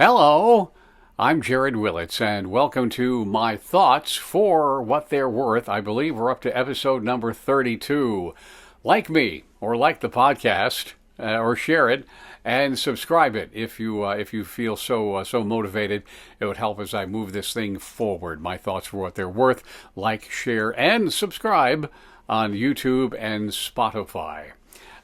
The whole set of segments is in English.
Hello, I'm Jared Willits, and welcome to my thoughts for what they're worth. I believe we're up to episode number 32. Like me, or like the podcast, or share it, and subscribe it if you feel so motivated. It would help as I move this thing forward. My thoughts for what they're worth. Like, share, and subscribe on YouTube and Spotify.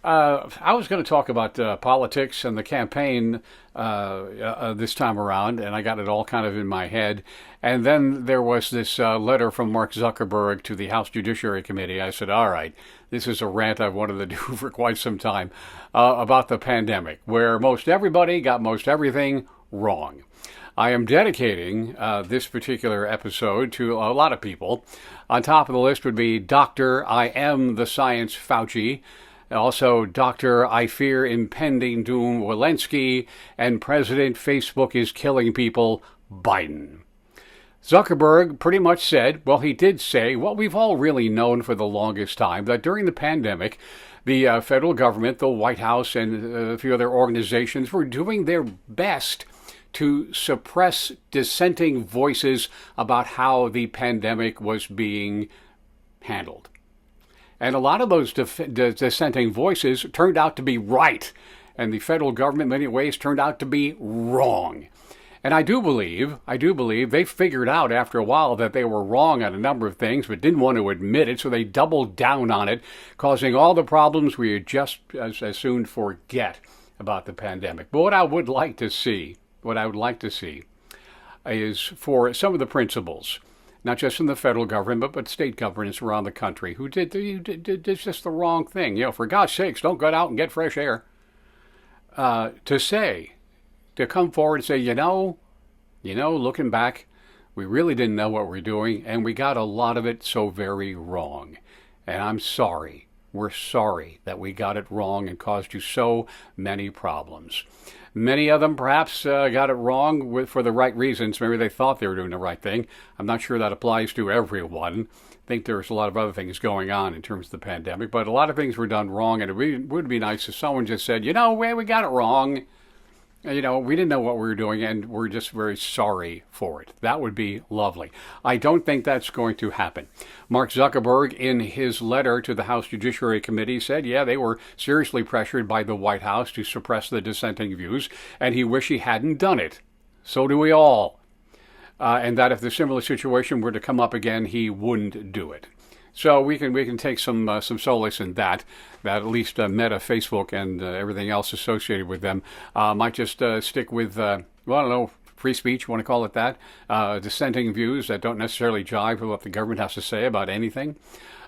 I was going to talk about politics and the campaign this time around, and I got it all kind of in my head. And then there was this letter from Mark Zuckerberg to the House Judiciary Committee. I said, all right, this is a rant I've wanted to do for quite some time about the pandemic, where most everybody got most everything wrong. I am dedicating this particular episode to a lot of people. On top of the list would be Dr. I Am the Science Fauci, also Dr. I Fear Impending Doom Walensky, and President Facebook is Killing People Biden. Zuckerberg pretty much said, well, he did say what we've all really known for the longest time, that during the pandemic, the federal government, the White House, and a few other organizations were doing their best to suppress dissenting voices about how the pandemic was being handled. And a lot of those dissenting voices turned out to be right, and the federal government in many ways turned out to be wrong. And I do believe they figured out after a while that they were wrong on a number of things, but didn't want to admit it, so they doubled down on it, causing all the problems we would just as soon forget about the pandemic. But what I would like to see is for some of the principals, not just in the federal government, but state governments around the country, who did just the wrong thing. You know, for God's sakes, don't go out and get fresh air. To come forward and say, you know, looking back, we really didn't know what we're doing, and we got a lot of it so very wrong. And I'm sorry. We're sorry that we got it wrong and caused you so many problems. Many of them perhaps got it wrong for the right reasons. Maybe they thought they were doing the right thing. I'm not sure that applies to everyone. I think there's a lot of other things going on in terms of the pandemic, but a lot of things were done wrong, and it would be nice if someone just said, we got it wrong. We didn't know what we were doing, and we're just very sorry for it. That would be lovely. I don't think that's going to happen. Mark Zuckerberg, in his letter to the House Judiciary Committee, said, they were seriously pressured by the White House to suppress the dissenting views, and he wished he hadn't done it. So do we all. And that if the similar situation were to come up again, he wouldn't do it. So we can take some solace in that at least Meta, Facebook, and everything else associated with them might just stick with, I don't know, free speech, you want to call it that, dissenting views that don't necessarily jive with what the government has to say about anything.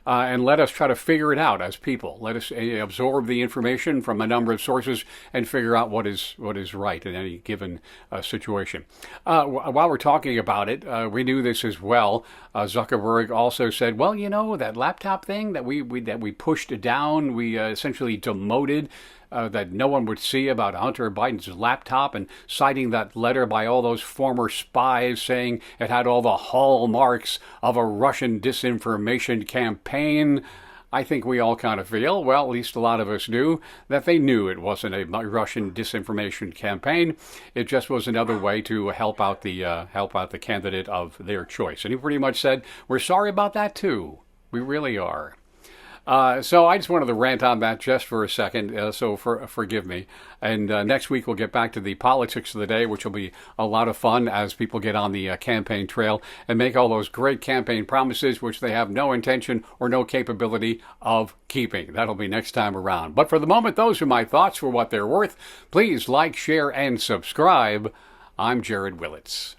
And let us try to figure it out as people. Let us absorb the information from a number of sources and figure out what is right in any given situation. While we're talking about it, we knew this as well. Zuckerberg also said, well, that laptop thing that we pushed down, we essentially demoted, that no one would see about Hunter Biden's laptop, and citing that letter by all those former spies saying it had all the hallmarks of a Russian disinformation campaign. I think we all kind of feel, well, at least a lot of us do, that they knew it wasn't a Russian disinformation campaign. It just was another way to help out the candidate of their choice. And he pretty much said, we're sorry about that too. We really are. So I just wanted to rant on that just for a second, so forgive me. And next week we'll get back to the politics of the day, which will be a lot of fun as people get on the campaign trail and make all those great campaign promises, which they have no intention or no capability of keeping. That'll be next time around. But for the moment, those are my thoughts for what they're worth. Please like, share, and subscribe. I'm Jared Willits.